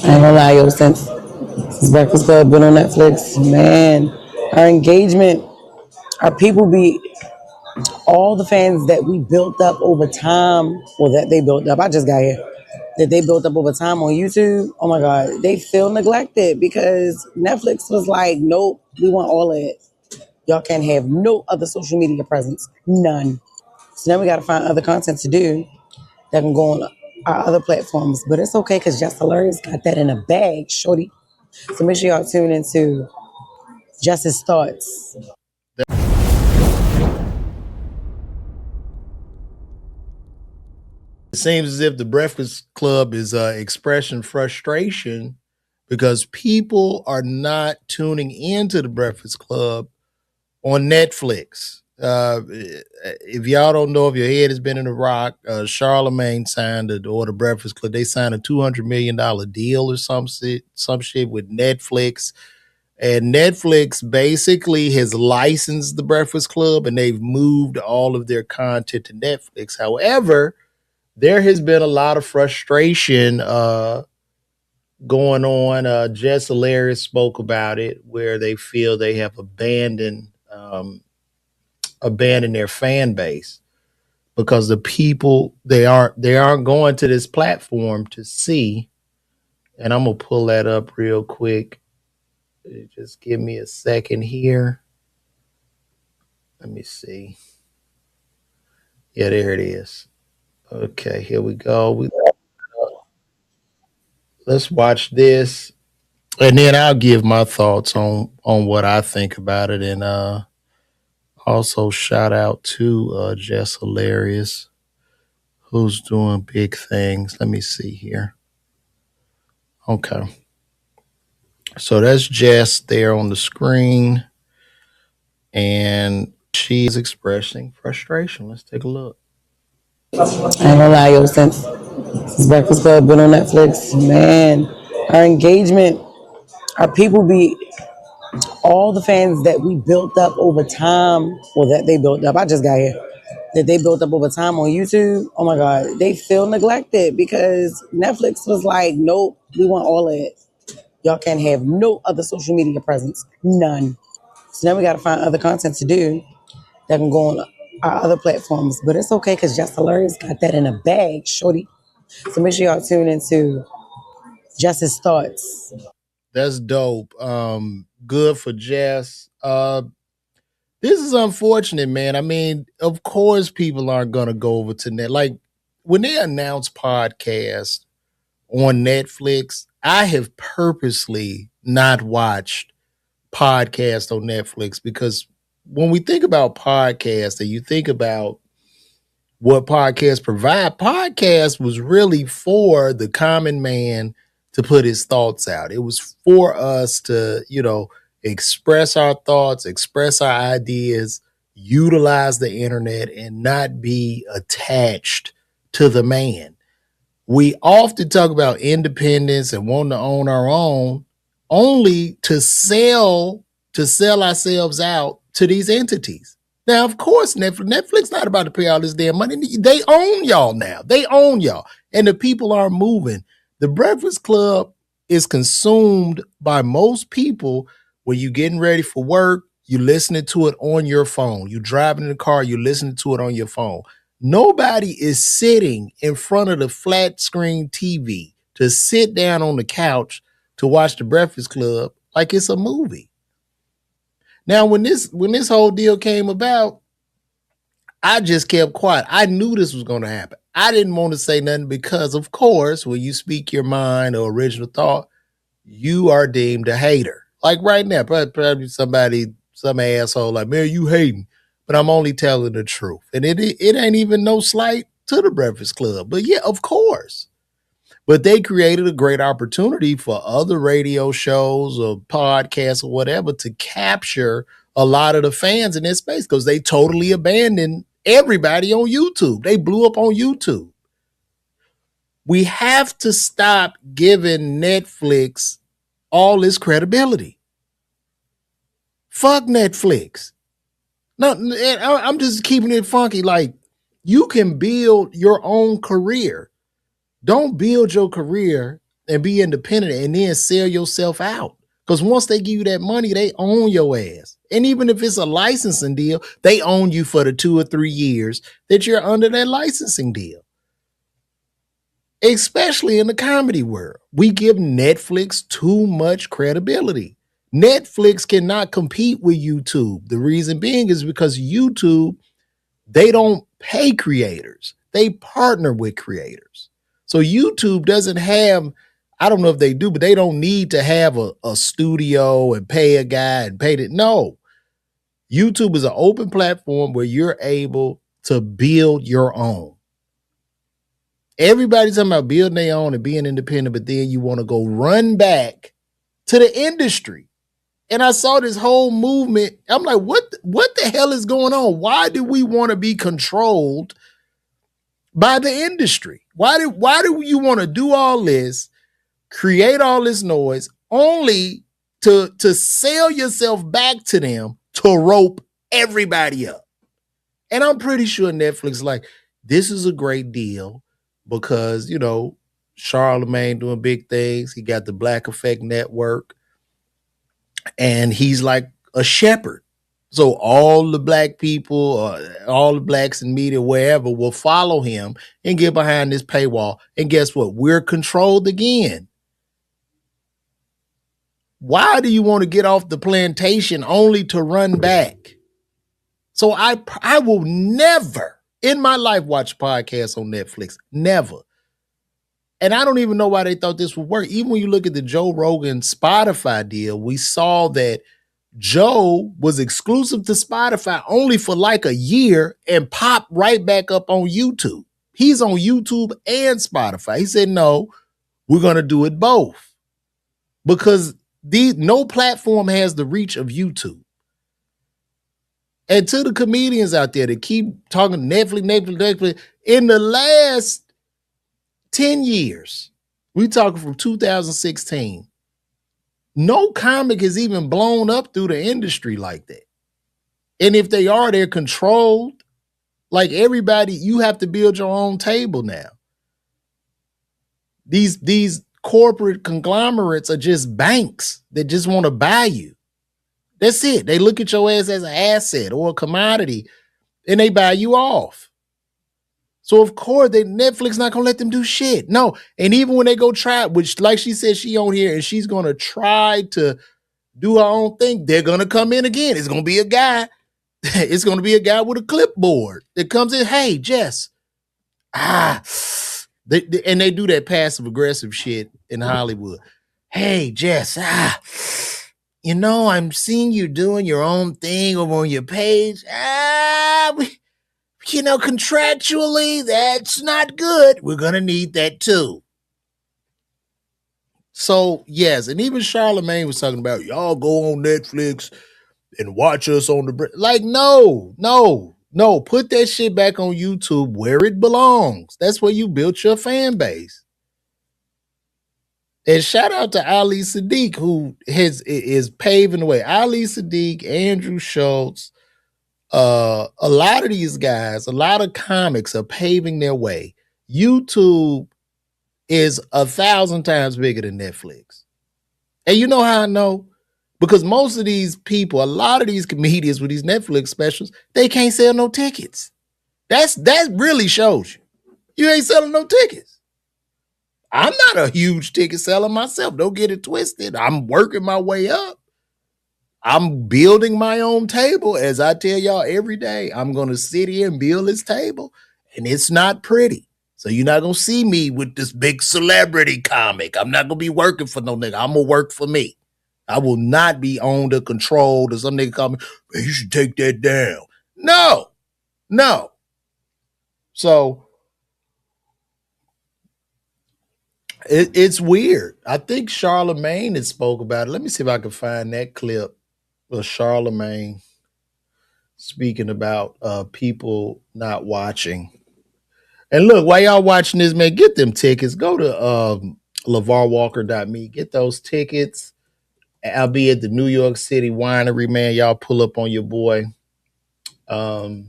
I ain't gonna lie, yo, since Breakfast Club been on Netflix, man, our engagement, our people be all the fans that we built up over time, well, that they built up. I just got here. That they built up over time on YouTube. Oh my God, they feel neglected because Netflix was like, nope, we want all of it. Y'all can't have no other social media presence, none. So now we got to find other content to do that can go on our other platforms. But it's okay because Jess Hilarious got that in a bag, shorty. So make sure y'all tune into Jess's Thoughts. It seems as if the Breakfast Club is expressing frustration because people are not tuning into the Breakfast Club on Netflix. If y'all don't know, if your head has been in a rock, Charlemagne signed or the Breakfast Club. They signed a $200 million deal or some shit with Netflix, and Netflix basically has licensed the Breakfast Club, and they've moved all of their content to Netflix. However, there has been a lot of frustration going on. Jess Hilarious spoke about it, where they feel they have abandoned their fan base because the people they aren't going to this platform to see. And I'm gonna pull that up real quick. Just give me a second here. Let me see. Yeah, there it is. Okay, here we go. Let's watch this, and then I'll give my thoughts on what I think about it, and also shout out to Jess Hilarious, who's doing big things. Let me see here. Okay, so that's Jess there on the screen, and she is expressing frustration. Let's take a look. I ain't gonna lie, yo, since Breakfast Club been on Netflix, man, our engagement, our people be all the fans that we built up over time, well, that they built up. I just got here. That they built up over time on YouTube. Oh my God, they feel neglected because Netflix was like, nope, we want all of it. Y'all can't have no other social media presence, none. So now we got to find other content to do that can go on our other platforms. But it's okay because Jess Hilarious got that in a bag, shorty. So make sure y'all tune into Jess's Thoughts. That's dope. Good for Jess. This is unfortunate, man. I mean, of course, people aren't gonna go over to net. Like when they announce podcasts on Netflix, I have purposely not watched podcasts on Netflix because when we think about podcasts and you think about what podcasts provide, podcast was really for the common man to put his thoughts out. It was for us to, express our thoughts, express our ideas, utilize the internet, and not be attached to the man. We often talk about independence and wanting to own our own, only to sell ourselves out to these entities. Now, of course, Netflix not about to pay all this damn money. They own y'all now. They own y'all, and the people are moving. The Breakfast Club is consumed by most people when you're getting ready for work. You listening to it on your phone. You driving in the car. You listening to it on your phone. Nobody is sitting in front of the flat screen TV to sit down on the couch to watch the Breakfast Club like it's a movie. Now, when this whole deal came about, I just kept quiet. I knew this was going to happen. I didn't want to say nothing because, of course, when you speak your mind or original thought, you are deemed a hater. Like right now, probably some asshole like, man, you hating. But I'm only telling the truth. And it ain't even no slight to the Breakfast Club. But yeah, of course. But they created a great opportunity for other radio shows or podcasts or whatever to capture a lot of the fans in this space because they totally abandoned everybody on YouTube. They blew up on YouTube. We have to stop giving Netflix all this credibility. Fuck Netflix. No, I'm just keeping it funky. Like, you can build your own career. Don't build your career and be independent and then sell yourself out. Because once they give you that money, they own your ass. And even if it's a licensing deal, they own you for the 2 or 3 years that you're under that licensing deal. Especially in the comedy world, we give Netflix too much credibility. Netflix cannot compete with YouTube. The reason being is because YouTube, they don't pay creators. They partner with creators. So YouTube doesn't have, I don't know if they do, but they don't need to have a studio and pay a guy and pay it. No. YouTube is an open platform where you're able to build your own. Everybody's talking about building their own and being independent, but then you want to go run back to the industry. And I saw this whole movement. I'm like, what the hell is going on? Why do we want to be controlled by the industry? Why do you want to do all this, create all this noise, only to sell yourself back to them to rope everybody up? And I'm pretty sure Netflix like, this is a great deal because, you know, Charlemagne doing big things. He got the Black Effect Network and he's like a shepherd. So all the black people, all the blacks in media, wherever, will follow him and get behind this paywall. And guess what? We're controlled again. Why do you want to get off the plantation only to run back? So I will never in my life watch podcasts on Netflix. Never. And I don't even know why they thought this would work. Even when you look at the Joe Rogan Spotify deal, we saw that Joe was exclusive to Spotify only for like a year and popped right back up on YouTube. He's on YouTube and Spotify. He said, no, we're going to do it both because no platform has the reach of YouTube. And to the comedians out there that keep talking Netflix, in the last 10 years, we talking from 2016, no comic has even blown up through the industry like that. And if they are, they're controlled. Like everybody, you have to build your own table now. These corporate conglomerates are just banks that just want to buy you. That's it. They look at your ass as an asset or a commodity and they buy you off. So of course, Netflix not gonna let them do shit. No, and even when they go try, which like she said, she on here and she's gonna try to do her own thing, they're gonna come in again. It's gonna be a guy. It's gonna be a guy with a clipboard that comes in. Hey, Jess, and they do that passive aggressive shit in Hollywood. Hey, Jess, you know, I'm seeing you doing your own thing over on your page. You know, contractually, that's not good. We're going to need that too. So, yes, and even Charlemagne was talking about, y'all go on Netflix and watch us on the... Like, no. Put that shit back on YouTube where it belongs. That's where you built your fan base. And shout out to Ali Sadiq, who is paving the way. Ali Sadiq, Andrew Schultz, a lot of these guys, a lot of comics are paving their way. YouTube is 1,000 times bigger than Netflix. And you know how I know? Because most of these people, a lot of these comedians with these Netflix specials, they can't sell no tickets. That really shows you. You ain't selling no tickets. I'm not a huge ticket seller myself. Don't get it twisted. I'm working my way up. I'm building my own table. As I tell y'all every day, I'm going to sit here and build this table. And it's not pretty. So you're not going to see me with this big celebrity comic. I'm not going to be working for no nigga. I'm going to work for me. I will not be owned or controlled or some nigga call me, man, you should take that down. No. So it's weird. I think Charlemagne had spoke about it. Let me see if I can find that clip of Charlemagne speaking about people not watching. And look, while y'all watching this, man, get them tickets. Go to LeVarWalker.me. Get those tickets. I'll be at the New York City Winery, man. Y'all pull up on your boy. Charlemagne,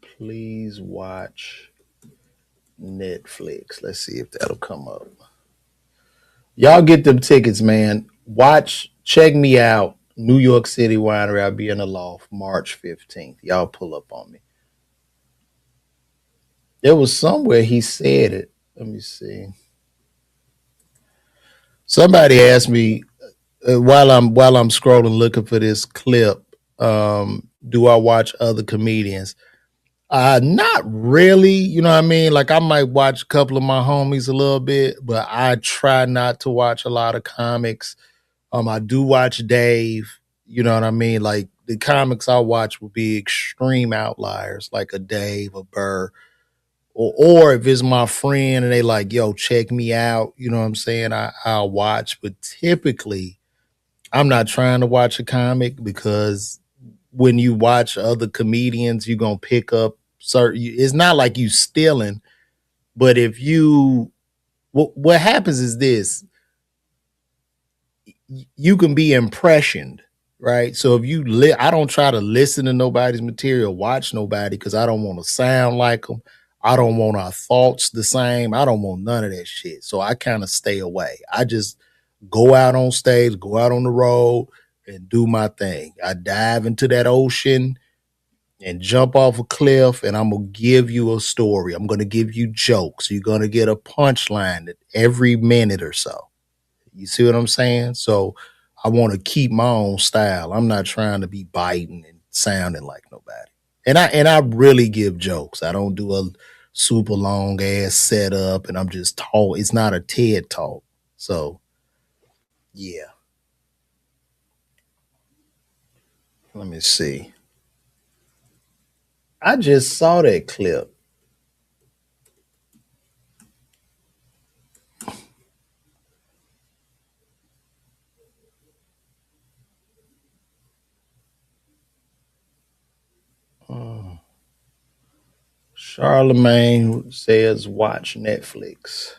please watch Netflix. Let's see if that'll come up. Y'all get them tickets, man. Check me out. New York City Winery. I'll be in the loft March 15th. Y'all pull up on me. There was somewhere he said it. Let me see. Somebody asked me while I'm scrolling looking for this clip. Do I watch other comedians? Not really. You know what I mean? Like I might watch a couple of my homies a little bit, but I try not to watch a lot of comics. I do watch Dave. You know what I mean? Like the comics I watch will be extreme outliers, like a Dave, a Burr, or if it's my friend and they like, yo, check me out. You know what I'm saying? I'll watch, but typically I'm not trying to watch a comic because when you watch other comedians, you're gonna pick up certain. It's not like you stealing, but if you, what happens is this: you can be impressioned, right? So if I don't try to listen to nobody's material, watch nobody because I don't want to sound like them. I don't want our thoughts the same. I don't want none of that shit. So I kind of stay away. I just go out on stage, go out on the road, and do my thing. I dive into that ocean and jump off a cliff, and I'm gonna give you a story. I'm gonna give you jokes. You're gonna get a punchline at every minute or so. You see what I'm saying? So I want to keep my own style. I'm not trying to be biting and sounding like nobody. And I really give jokes. I don't do a super long ass setup and I'm just talk. It's not a TED talk. So yeah. Let me see. I just saw that clip. Charlemagne says watch Netflix.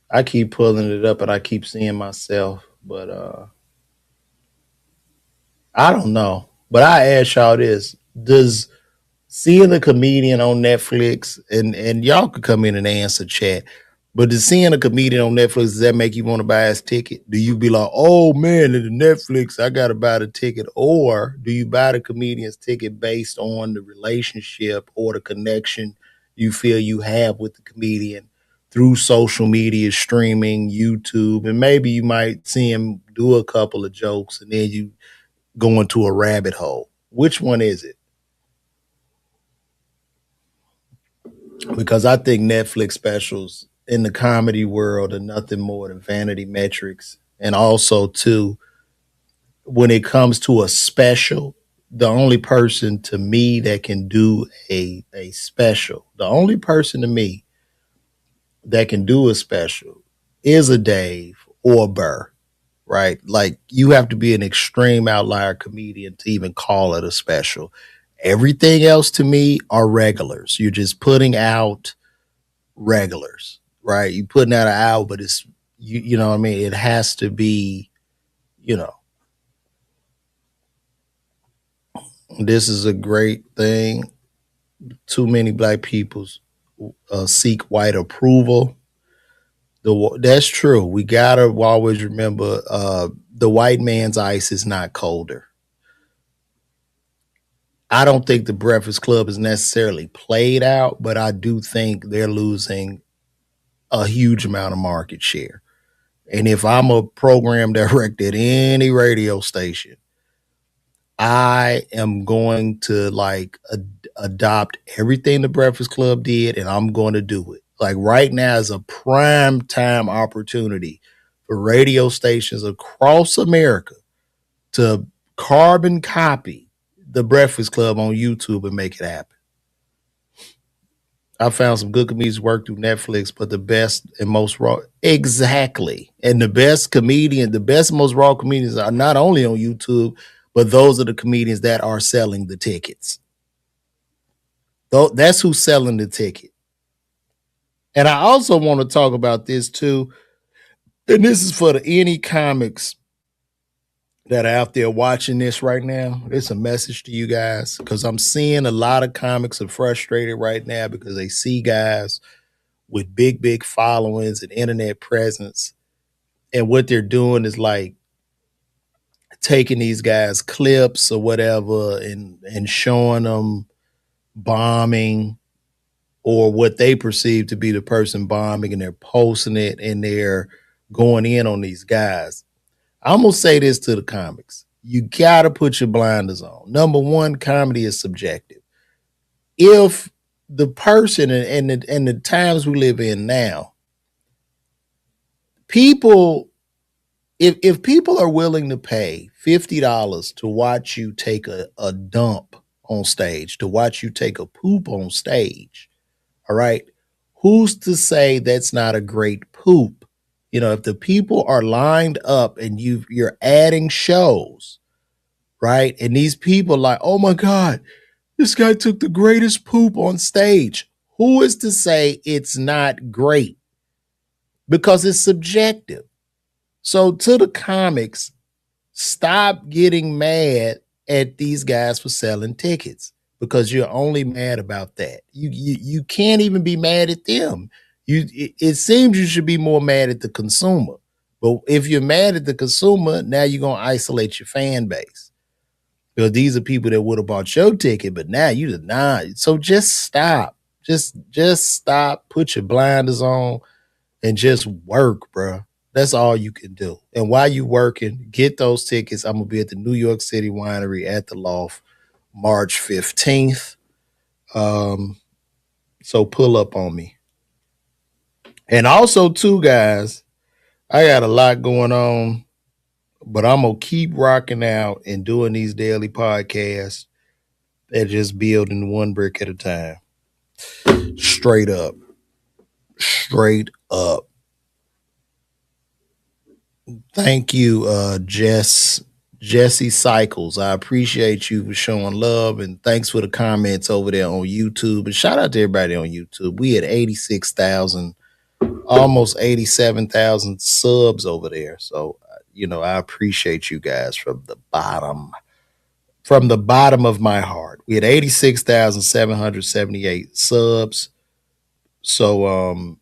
I keep pulling it up and I keep seeing myself, but I don't know. But I ask y'all this. Does seeing a comedian on Netflix, and y'all could come in and answer chat, but does seeing a comedian on Netflix, does that make you want to buy his ticket? Do you be like, oh man, the Netflix, I gotta buy the ticket? Or do you buy the comedian's ticket based on the relationship or the connection you feel you have with the comedian through social media, streaming, YouTube, and maybe you might see him do a couple of jokes and then you go into a rabbit hole? Which one is it? Because I think Netflix specials in the comedy world are nothing more than vanity metrics. And also, too, when it comes to a special, the only person to me that can do a special, the only person to me that can do a special is a Dave or a Burr, right? Like you have to be an extreme outlier comedian to even call it a special. Everything else to me are regulars. You're just putting out regulars, right? You putting out an album, but it's you know what I mean? It has to be, you know, this is a great thing. Too many black people seek white approval. That's true. We gotta always remember the white man's ice is not colder. I don't think the Breakfast Club is necessarily played out, but I do think they're losing a huge amount of market share. And if I'm a program director at any radio station, I am going to like adopt everything the Breakfast Club did, and I'm going to do it. Like right now is a prime time opportunity for radio stations across America to carbon copy the Breakfast Club on YouTube and make it happen. I found some good comedians work through Netflix, but the best and most raw, exactly. And the best comedian, the best and most raw comedians are not only on YouTube, but those are the comedians that are selling the tickets. Though that's who's selling the ticket. And I also want to talk about this too. And this is for any comics that are out there watching this right now, it's a message to you guys, because I'm seeing a lot of comics are frustrated right now because they see guys with big followings and internet presence, and what they're doing is like taking these guys clips or whatever and showing them bombing or what they perceive to be the person bombing, and they're posting it and they're going in on these guys. I'm gonna say this to the comics: you gotta put your blinders on. Number one, comedy is subjective. If the person and the times we live in now, people, if people are willing to pay $50 to watch you take a dump on stage, to watch you take a poop on stage, all right, who's to say that's not a great poop? You know, if the people are lined up and you're adding shows, right? And these people are like, oh my God, this guy took the greatest poop on stage. Who is to say it's not great? Because it's subjective. So to the comics, stop getting mad at these guys for selling tickets, because you're only mad about that. You can't even be mad at them. It seems you should be more mad at the consumer. But if you're mad at the consumer, now you're gonna isolate your fan base, because these are people that would have bought your ticket, but now you did not. So just stop. Just stop. Put your blinders on and just work, bro. That's all you can do. And while you working, get those tickets. I'm gonna be at the New York City Winery at the Loft, March 15th. So pull up on me. And also, too, guys, I got a lot going on, but I'm gonna keep rocking out and doing these daily podcasts and just building one brick at a time. Straight up. Straight up. Thank you, Jesse Cycles. I appreciate you for showing love, and thanks for the comments over there on YouTube. And shout out to everybody on YouTube. We had 86,000, almost 87,000 subs over there. So, you know, I appreciate you guys from the bottom of my heart. We had 86,778 subs. So,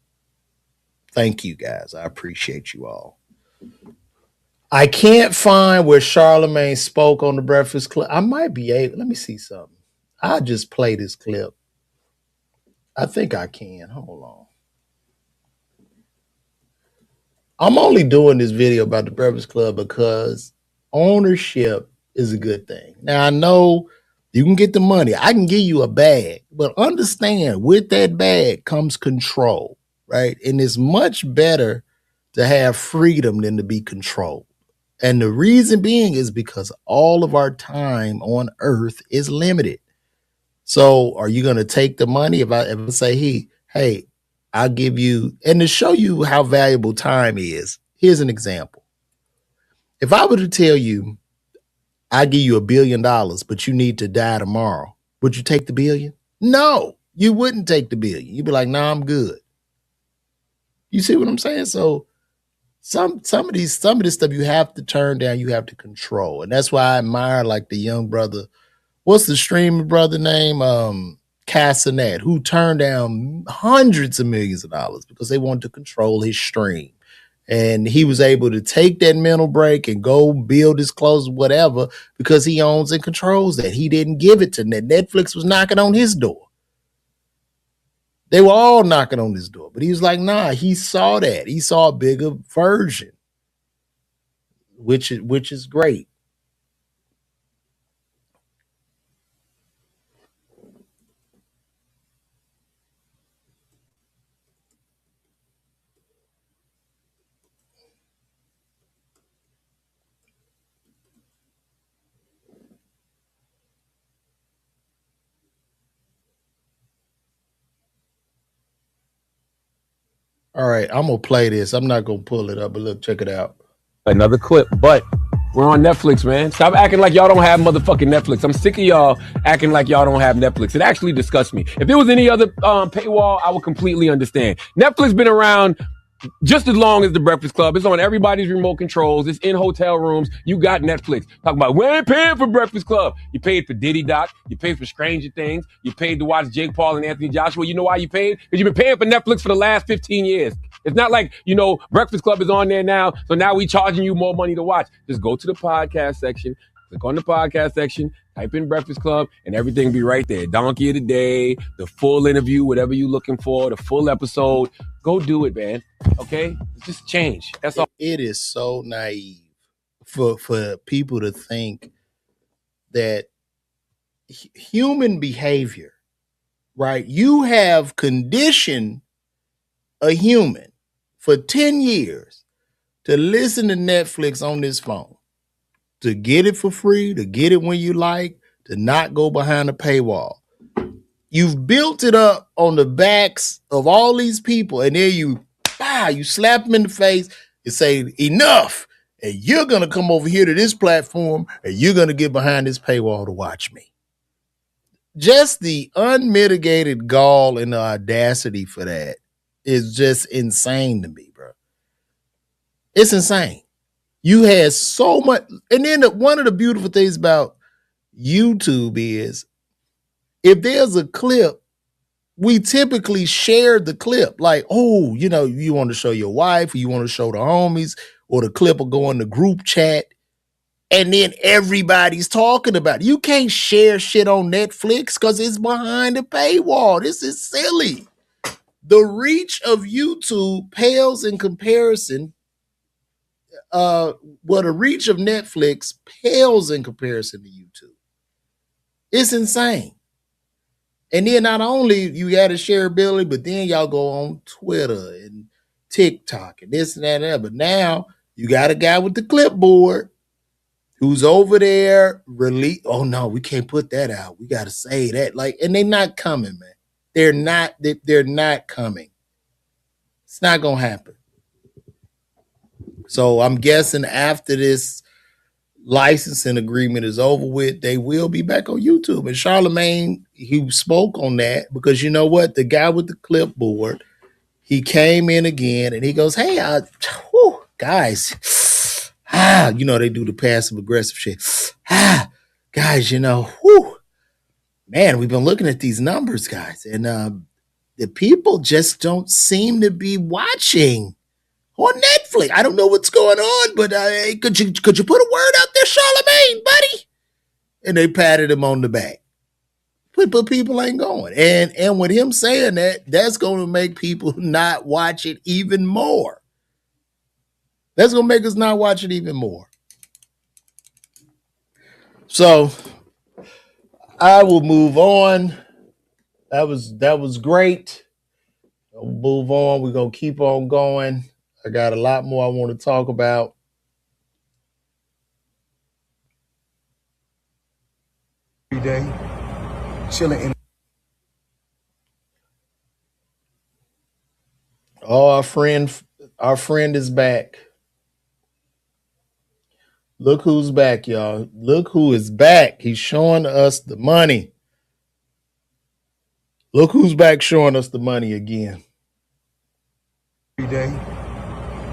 thank you guys. I appreciate you all. I can't find where Charlemagne spoke on the Breakfast Club. I might be able. Let me see something. I'll just play this clip. I think I can. Hold on. I'm only doing this video about the Breakfast Club because ownership is a good thing. Now, I know you can get the money. I can give you a bag, but understand, with that bag comes control, right? And it's much better to have freedom than to be controlled. And the reason being is because all of our time on earth is limited. So are you going to take the money? If I say, hey, I'll give you, and to show you how valuable time is, here's an example. If I were to tell you, I give you $1 billion, but you need to die tomorrow, would you take the billion? No, you wouldn't take the billion. You'd be like, nah, I'm good. You see what I'm saying? So some of this stuff you have to turn down, you have to control. And that's why I admire like the young brother, what's the streaming brother name? Cassinet, who turned down hundreds of millions of dollars because they wanted to control his stream. And he was able to take that mental break and go build his clothes, whatever, because he owns and controls that. He didn't give it to Net. Netflix was knocking on his door. They were all knocking on his door, but he was like, nah, he saw that. He saw a bigger version, which is great. All right, I'm going to play this. I'm not going to pull it up, but look, check it out. Another clip, but we're on Netflix, man. Stop acting like y'all don't have motherfucking Netflix. I'm sick of y'all acting like y'all don't have Netflix. It actually disgusts me. If there was any other paywall, I would completely understand. Netflix been around just as long as the Breakfast Club. It's on everybody's remote controls. It's in hotel rooms. You got Netflix. Talk about, we ain't paying for Breakfast Club. You paid for Diddy Doc. You paid for Stranger Things. You paid to watch Jake Paul and Anthony Joshua. You know why you paid? Because you've been paying for Netflix for the last 15 years. It's not like, Breakfast Club is on there now, so now we charging you more money to watch. Just go to the podcast section, click on the podcast section, type in Breakfast Club, and everything be right there. Donkey of the day, the full interview, whatever you're looking for, the full episode. Go do it, man. Okay? Just change. That's all. It is so naive for people to think that human behavior, right? You have conditioned a human for 10 years to listen to Netflix on this phone, to get it for free, to get it when you like, to not go behind a paywall. You've built it up on the backs of all these people, and then you slap them in the face and say, enough, and you're going to come over here to this platform, and you're going to get behind this paywall to watch me. Just the unmitigated gall and the audacity for that is just insane to me, bro. It's insane. You had so much. And then one of the beautiful things about YouTube is if there's a clip, we typically share the clip. Like, oh, you want to show your wife, or you want to show the homies, or the clip will go in the group chat. And then everybody's talking about it. You can't share shit on Netflix because it's behind the paywall. This is silly. The reach of YouTube pales in comparison. The reach of Netflix pales in comparison to YouTube. It's insane. And then not only you got a shareability, but then y'all go on Twitter and TikTok and this and that and that. But now you got a guy with the clipboard who's over there oh no, we can't put that out. We got to say that. And they're not coming, man. They're not coming. It's not going to happen. So I'm guessing after this licensing agreement is over with, they will be back on YouTube. And Charlemagne, he spoke on that because you know what? The guy with the clipboard, he came in again and he goes, hey, guys, they do the passive aggressive shit. Guys, man, we've been looking at these numbers, guys, and the people just don't seem to be watching on Netflix. I don't know what's going on, but could you put a word out there, Charlemagne, buddy? And they patted him on the back. But people ain't going. And with him saying that, that's going to make people not watch it even more. That's going to make us not watch it even more. So I will move on. That was great. I'll move on. We're going to keep on going. I got a lot more I want to talk about. Every day, chilling in. Oh, our friend is back. Look who's back, y'all. Look who is back. He's showing us the money. Look who's back showing us the money again. Every day,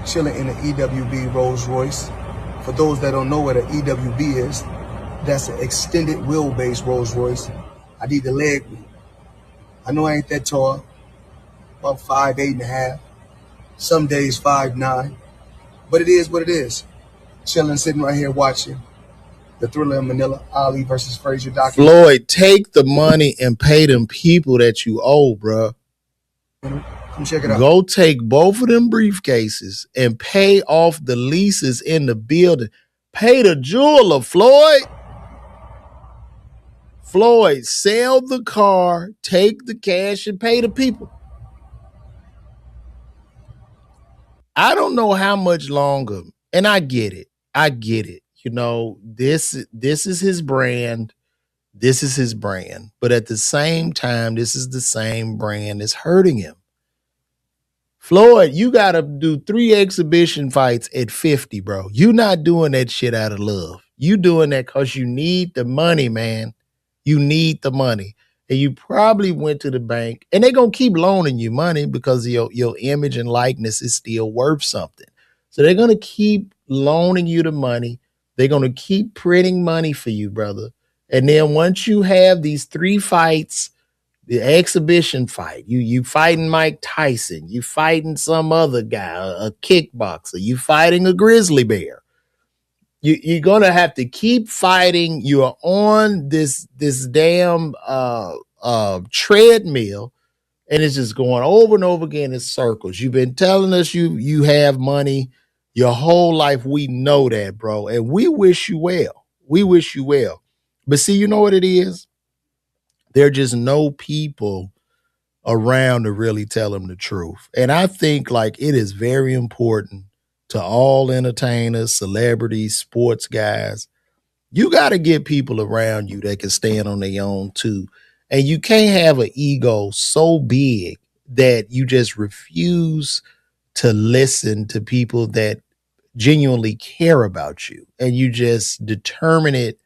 chilling in the EWB Rolls Royce. For those that don't know what an EWB is, that's an extended wheelbase Rolls Royce. I need the leg room. I know I ain't that tall, about 5'8.5". Some days 5'9", but it is what it is. Chilling, sitting right here watching the Thriller in Manila, Ali versus Frazier documentary. Floyd, take the money and pay them people that you owe, bro. Come check it out. Go take both of them briefcases and pay off the leases in the building. Pay the jeweler, Floyd. Floyd, sell the car, take the cash, and pay the people. I don't know how much longer, and I get it. This is his brand. This is his brand. But at the same time, this is the same brand that's hurting him. Floyd, you got to do 3 exhibition fights at 50, bro. You not doing that shit out of love. You doing that because you need the money, man. You need the money. and you probably went to the bank, and they're gonna keep loaning you money because your image and likeness is still worth something. So they're gonna keep loaning you the money. They're gonna keep printing money for you, brother. And then once you have these 3 fights, the exhibition fight, you fighting Mike Tyson, you fighting some other guy, a kickboxer, you fighting a grizzly bear. You're gonna have to keep fighting. You're on this damn treadmill, and it's just going over and over again in circles. You've been telling us you have money your whole life. We know that, bro, and we wish you well. We wish you well. But see, you know what it is? There are just no people around to really tell them the truth. And I think like it is very important to all entertainers, celebrities, sports guys. You got to get people around you that can stand on their own too. And you can't have an ego so big that you just refuse to listen to people that genuinely care about you. And you just determine it.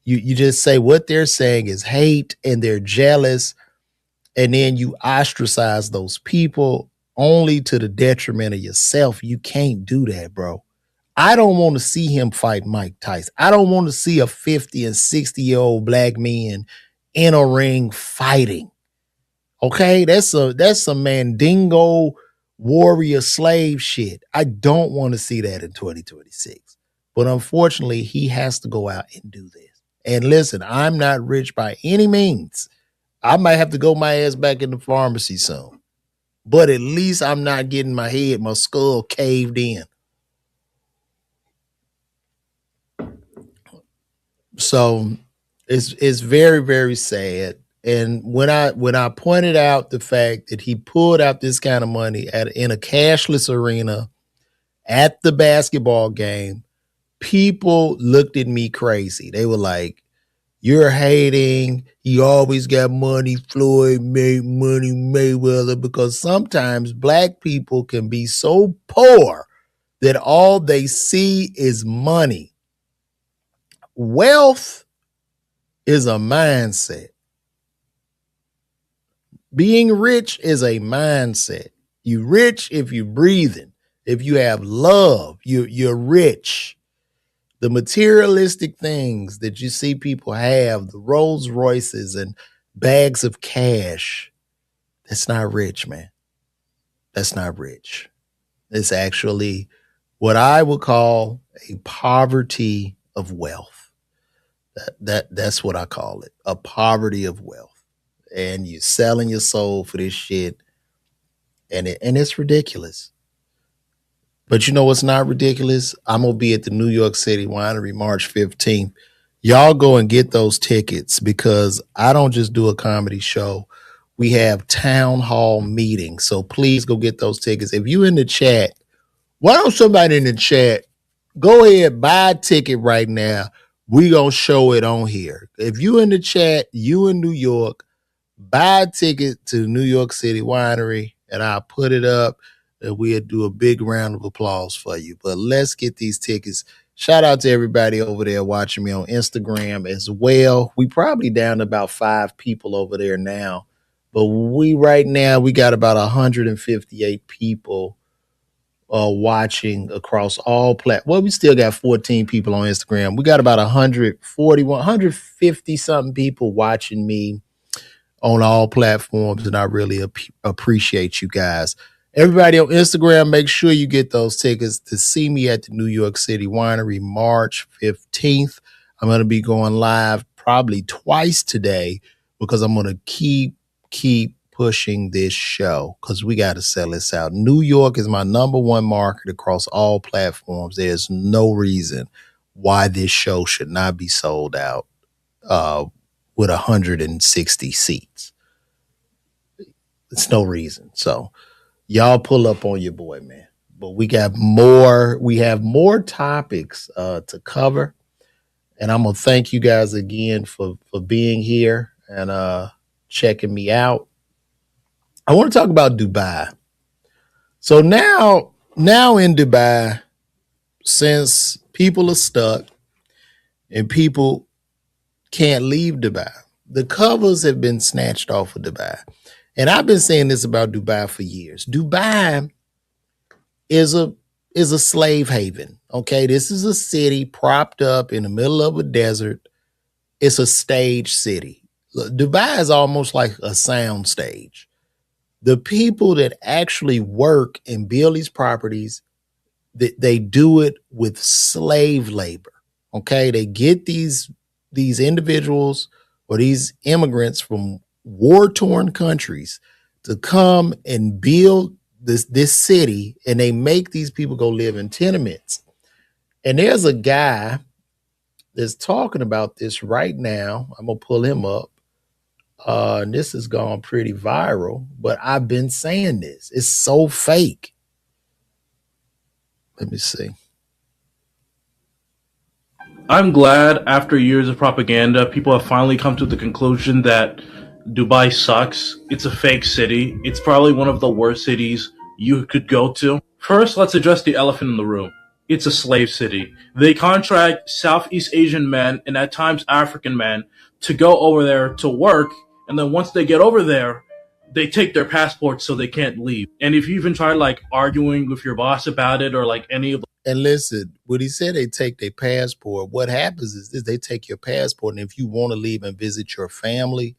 You just say what they're saying is hate and they're jealous, and then you ostracize those people only to the detriment of yourself. You can't do that, bro. I don't want to see him fight Mike Tyson. I don't want to see a 50 and 60-year-old black man in a ring fighting. Okay? That's some Mandingo warrior slave shit. I don't want to see that in 2026. But unfortunately, he has to go out and do this. And listen, I'm not rich by any means. I might have to go my ass back in the pharmacy soon. But at least I'm not getting my skull caved in. So it's very, very sad. And when I pointed out the fact that he pulled out this kind of money in a cashless arena at the basketball game, people looked at me crazy. They were like, "You're hating. He always got money. Floyd made money, Mayweather." Because sometimes black people can be so poor that all they see is money. Wealth is a mindset. Being rich is a mindset. You rich if you're breathing. If you have love, you're rich. The materialistic things that you see people have, the Rolls Royces and bags of cash, that's not rich, man. That's not rich. It's actually what I would call a poverty of wealth. That's what I call it, a poverty of wealth. And you're selling your soul for this shit, and it's ridiculous. But you know what's not ridiculous? I'm gonna be at the New York City Winery March 15th. Y'all go and get those tickets because I don't just do a comedy show. We have town hall meetings. So please go get those tickets. If you in the chat, why don't somebody in the chat go ahead, buy a ticket right now. We gonna show it on here. If you in the chat, you in New York, buy a ticket to New York City Winery, and I'll put it up, and we'll do a big round of applause for you. But let's get these tickets. Shout out to everybody over there watching me on Instagram as well. We probably down to about 5 people over there now. But right now, we got about 158 people watching across all platforms. Well, we still got 14 people on Instagram. We got about 150 something people watching me on all platforms, and I really appreciate you guys. Everybody on Instagram, make sure you get those tickets to see me at the New York City Winery March 15th. I'm going to be going live probably twice today because I'm going to keep pushing this show because we got to sell this out. New York is my #1 market across all platforms. There's no reason why this show should not be sold out with 160 seats. It's no reason. So y'all pull up on your boy, man. But we have more topics to cover. And I'm going to thank you guys again for being here and checking me out. I want to talk about Dubai. So now in Dubai, since people are stuck and people can't leave Dubai, The covers have been snatched off of Dubai. And I've been saying this about Dubai for years. Dubai is a slave haven. Okay. This is a city propped up in the middle of a desert. It's a stage city. Dubai is almost like a sound stage. The people that actually work and build these properties, they do it with slave labor. Okay. They get these individuals or these immigrants from war-torn countries to come and build this city, and they make these people go live in tenements. And there's a guy that's talking about this right now. I'm gonna pull him up. And this has gone pretty viral, but I've been saying this. It's so fake. Let me see. I'm glad after years of propaganda, people have finally come to the conclusion that Dubai sucks. It's a fake city. It's probably one of the worst cities you could go to. First, let's address the elephant in the room. It's a slave city. They contract Southeast Asian men and at times African men to go over there to work, and then once they get over there, they take their passports so they can't leave. And if you even try like arguing with your boss about it or like any of And listen, when he said they take their passport, what happens is this: they take your passport, and if you want to leave and visit your family,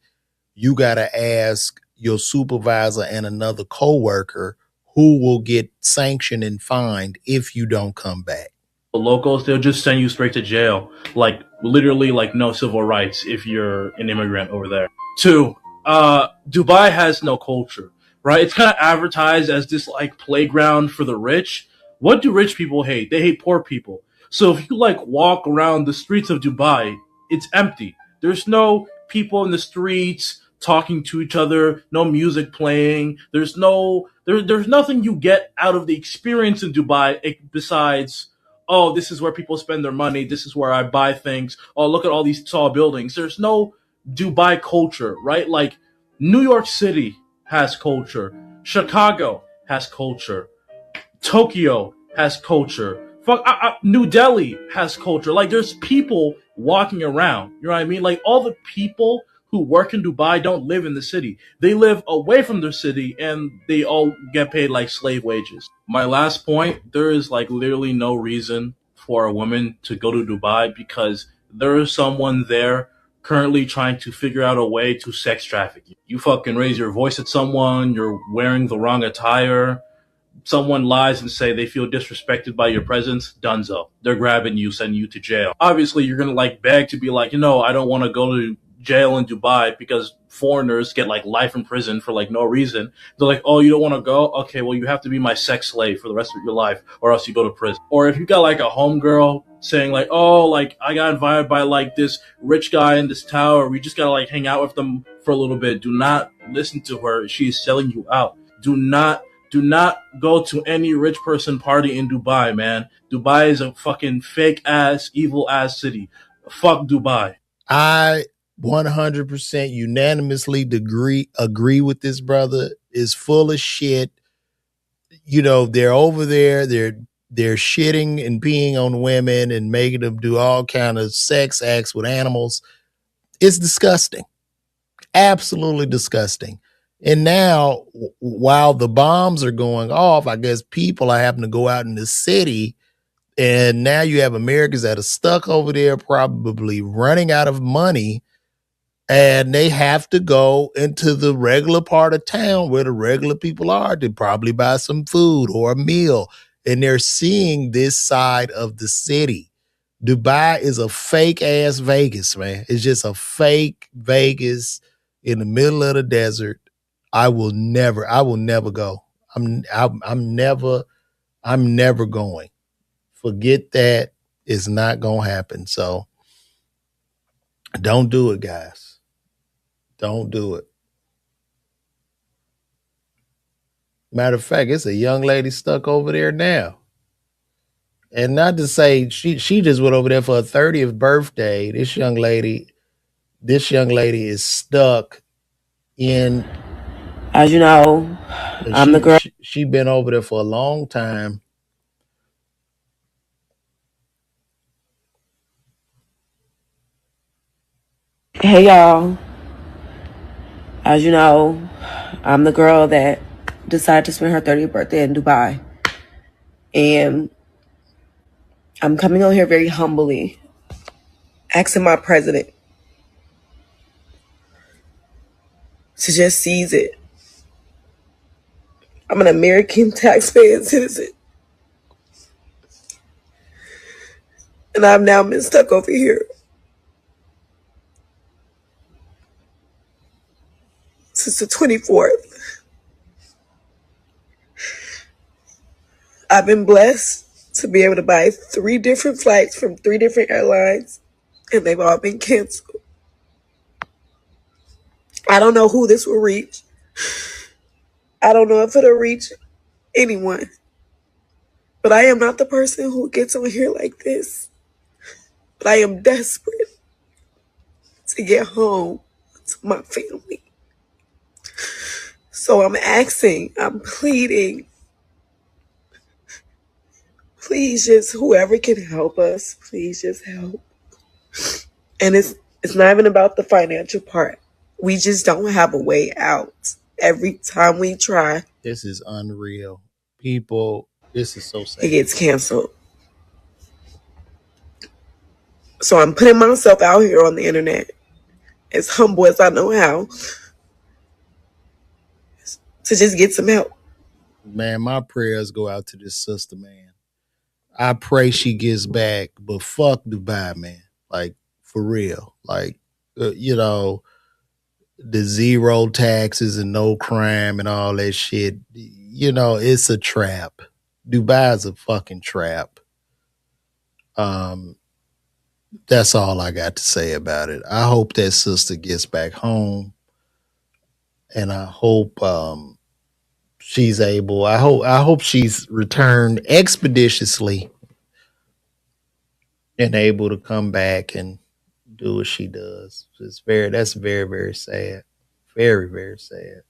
you got to ask your supervisor and another coworker who will get sanctioned and fined if you don't come back. the locals, they'll just send you straight to jail. Like literally like no civil rights if you're an immigrant over there. Two, Dubai has no culture, right? It's kind of advertised as this like playground for the rich. What do rich people hate? They hate poor people. So if you like walk around the streets of Dubai, it's empty. There's no people in the streets talking to each other, no music playing. There's nothing you get out of the experience in Dubai besides, oh, this is where people spend their money. This is where I buy things. Oh, look at all these tall buildings. There's no Dubai culture, right? Like New York City has culture. Chicago has culture. Tokyo has culture. Fuck, New Delhi has culture. Like, there's people walking around. You know what I mean? Like, all the people who work in Dubai don't live in the city. They live away from the city, and they all get paid like slave wages. My last point: there is like literally no reason for a woman to go to Dubai because there is someone there currently trying to figure out a way to sex traffic you. You fucking raise your voice at someone. You're wearing the wrong attire, someone lies and say they feel disrespected by your presence, dunzo. They're grabbing you, sending you to jail. Obviously, you're gonna like beg to be like, I don't want to go to jail in Dubai because foreigners get like life in prison for like no reason. They're like, oh, you don't want to go? Okay, well, you have to be my sex slave for the rest of your life, or else you go to prison. Or if you got like a homegirl saying like, oh, like I got invited by like this rich guy in this tower, we just gotta like hang out with them for a little bit. Do not listen to her. She's selling you out. Do not go to any rich person party in Dubai, man. Dubai is a fucking fake ass, evil ass city. Fuck Dubai. I 100% unanimously agree with this brother. Is full of shit. They're over there. They're shitting and peeing on women and making them do all kind of sex acts with animals. It's disgusting. Absolutely disgusting. And now, while the bombs are going off, I guess people are having to go out in the city. And now you have Americans that are stuck over there, probably running out of money. And they have to go into the regular part of town where the regular people are to probably buy some food or a meal. And they're seeing this side of the city. Dubai is a fake ass Vegas, man. It's just a fake Vegas in the middle of the desert. I will never go. I'm never going. Forget that. It's not gonna happen. So don't do it, guys. Don't do it. Matter of fact, it's a young lady stuck over there now. And not to say she just went over there for her 30th birthday. This young lady is stuck in. As you know, I'm the girl. She been over there for a long time. Hey y'all, As you know, I'm the girl that decided to spend her 30th birthday in Dubai. And I'm coming on here very humbly, asking my president to just seize it. I'm an American taxpaying citizen. And I've now been stuck over here since the 24th. I've been blessed to be able to buy 3 different flights from 3 different airlines, and they've all been canceled. I don't know who this will reach. I don't know if it'll reach anyone. But I am not the person who gets on here like this. But I am desperate to get home to my family. So I'm asking, I'm pleading, please just, whoever can help us, please just help. And it's not even about the financial part. We just don't have a way out. Every time we try, This is unreal. People, this is so sad. it gets canceled. So I'm putting myself out here on the internet, as humble as I know how, to just get some help. Man, my prayers go out to this sister, man. I pray she gets back, but fuck Dubai, man. Like, for real. Like, you know, the zero taxes and no crime and all that shit. You know, it's a trap. Dubai is a fucking trap. That's all I got to say about it. I hope that sister gets back home, and I hope she's able. I hope she's returned expeditiously and able to come back and do what she does. That's very, very sad. Very, very sad.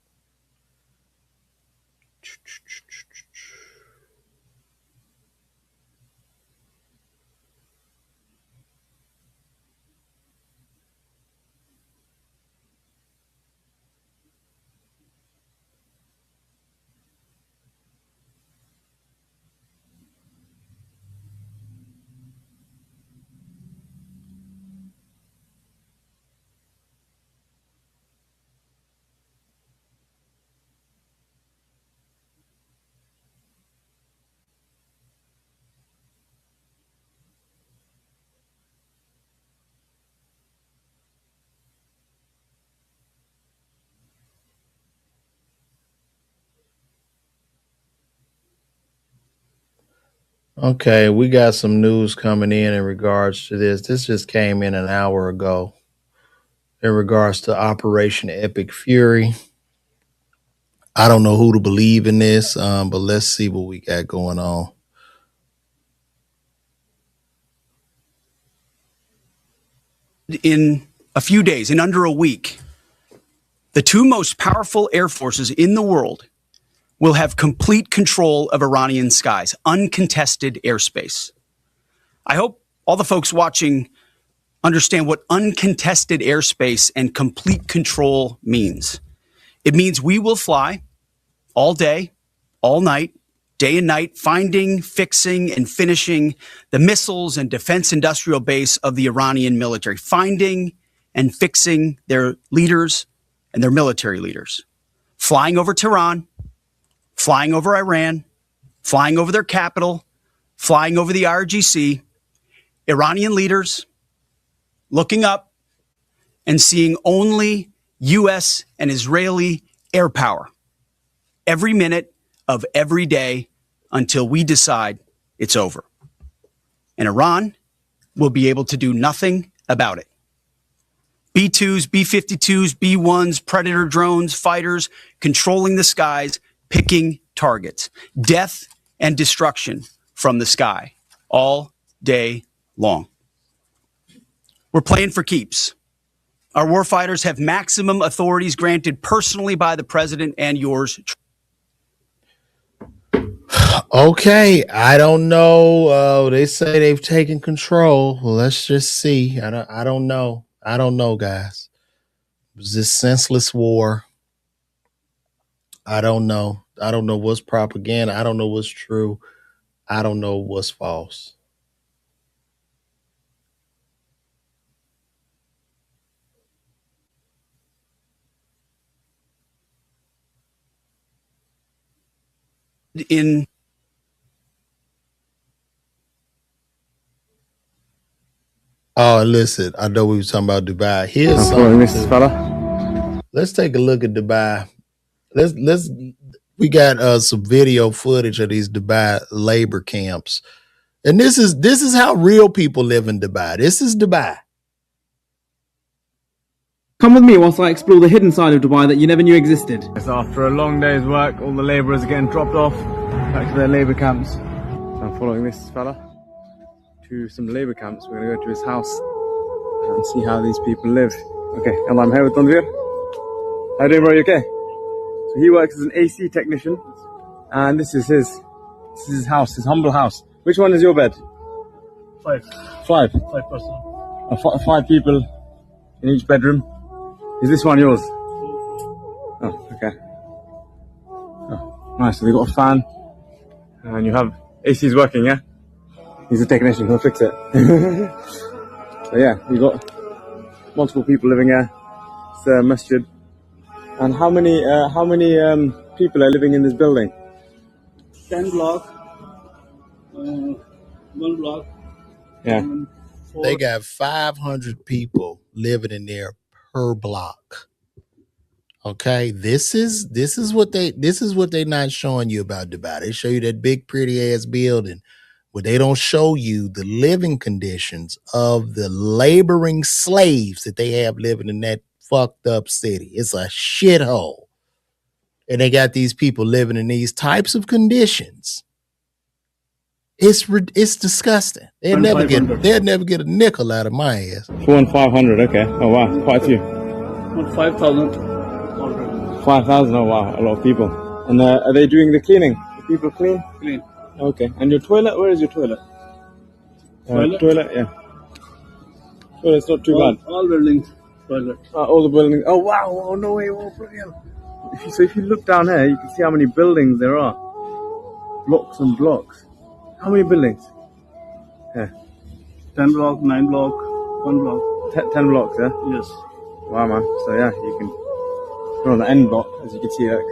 Okay, we got some news coming in regards to this. This just came in an hour ago in regards to Operation Epic Fury. I don't know who to believe in this, but let's see what we got going on. In a few days, in under a week, the 2 most powerful air forces in the world will have complete control of Iranian skies, uncontested airspace. I hope all the folks watching understand what uncontested airspace and complete control means. It means we will fly all day, all night, day and night, finding, fixing, and finishing the missiles and defense industrial base of the Iranian military, finding and fixing their leaders and their military leaders, flying over Tehran, flying over Iran, flying over their capital, flying over the IRGC, Iranian leaders looking up and seeing only U.S. and Israeli air power every minute of every day until we decide it's over. And Iran will be able to do nothing about it. B-2s, B-52s, B-1s, Predator drones, fighters, controlling the skies, picking targets. Death and destruction from the sky all day long. We're playing for keeps. Our warfighters have maximum authorities granted personally by the president and yours. Okay, I don't know. They say they've taken control. Well, let's just see. I don't know. I don't know, guys. It was this senseless war. I don't know. I don't know what's propaganda. I don't know what's true. I don't know what's false. In Oh, listen, I know we were talking about Dubai. Here's something. This fella. Let's take a look at Dubai. Let's we got some video footage of these Dubai labor camps. And this is how real people live in Dubai. This is Dubai. Come with me whilst I explore the hidden side of Dubai that you never knew existed. So after a long day's work, all the labourers are getting dropped off back to their labour camps. So I'm following this fella to some labour camps. We're going to go to his house and see how these people live. Okay, and I'm here with Tanvir. How you doing, bro? You okay? So he works as an AC technician, and this is his house, his humble house. Which one is your bed? Five. Five. 5 person. 5 people in each bedroom. Is this one yours? Oh, okay. Oh, nice. So they got a fan, and you have AC's working, yeah? He's a technician. He'll fix it. So yeah, you got multiple people living here. It's a masjid. And how many people are living in this building? 10 block. 1 block. Yeah. They got 500 people living in there per block. Okay, this is what they not showing you about Dubai. They show you that big pretty ass building, but they don't show you the living conditions of the laboring slaves that they have living in that fucked up city. It's a shithole, and they got these people living in these types of conditions. It's disgusting. They'll never get a nickel out of my ass. 4,500. Okay. Oh wow, quite a few. 5,000. 5,000. Oh wow, a lot of people. And are they doing the cleaning? The people clean? Clean. Okay. And your toilet? Where is your toilet? Toilet. Yeah. Toilet's not too bad. All buildings. Toilet. All the buildings. Oh wow! Oh no way! Oh bloody hell! If you look down here, you can see how many buildings there are. Blocks and blocks. How many buildings? Yeah. 10 block, 9 block, 1 block. 10 blocks, yeah? Yes. Wow, man. So yeah, you can go on the end block, as you can see, like,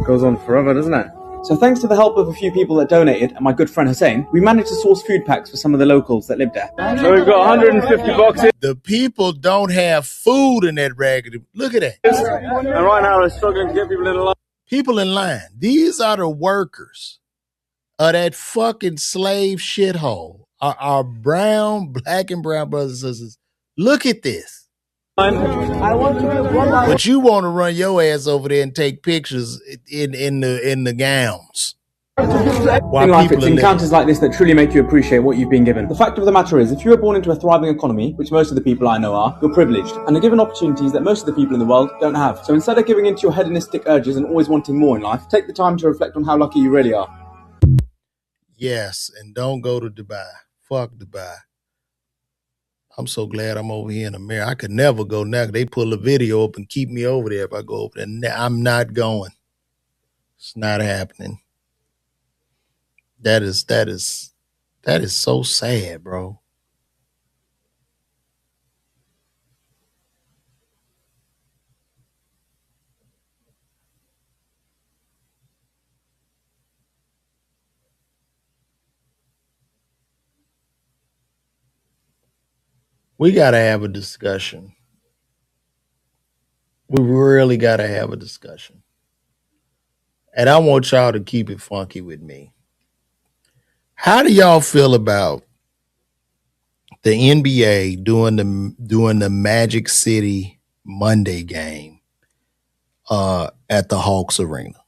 it goes on forever, doesn't it? So thanks to the help of a few people that donated and my good friend Hussein, we managed to source food packs for some of the locals that lived there. So we've got 150 boxes. The people don't have food in that raggedy. Look at that. And right now we're struggling to get people in line. People in line. These are the workers of that fucking slave shithole. Our black and brown brothers and sisters. Look at this. But you want to run your ass over there and take pictures in the gowns. In life, it's encounters like this that truly make you appreciate what you've been given. The fact of the matter is, if you were born into a thriving economy, which most of the people I know are, you're privileged and are given opportunities that most of the people in the world don't have. So instead of giving into your hedonistic urges and always wanting more in life, take the time to reflect on how lucky you really are. Yes, and don't go to Dubai. Fuck Dubai. I'm so glad I'm over here in America. I could never go now. They pull a video up and keep me over there if I go over there. I'm not going. It's not happening. That is so sad, bro. We got to have a discussion. We really got to have a discussion. And I want y'all to keep it funky with me. How do y'all feel about the NBA doing the Magic City Monday game at the Hawks Arena?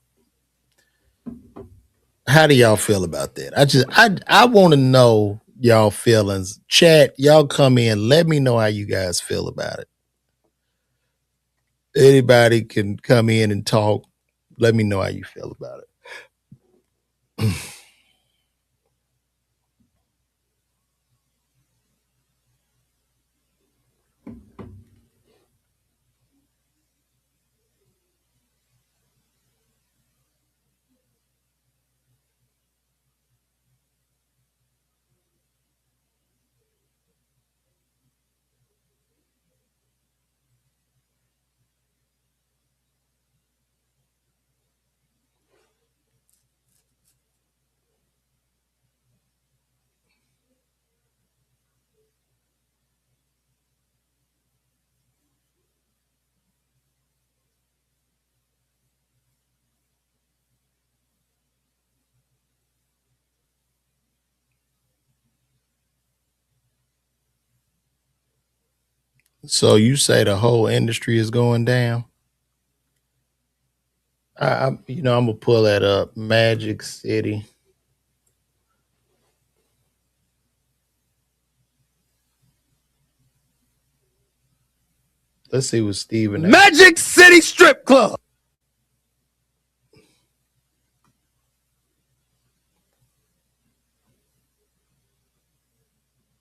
How do y'all feel about that? I want to know y'all feelings. Chat, y'all come in. Let me know how you guys feel about it. Anybody can come in and talk. Let me know how you feel about it. So you say the whole industry is going down? I'm gonna pull that up. Magic City. Let's see what Stephen. Magic City Strip Club.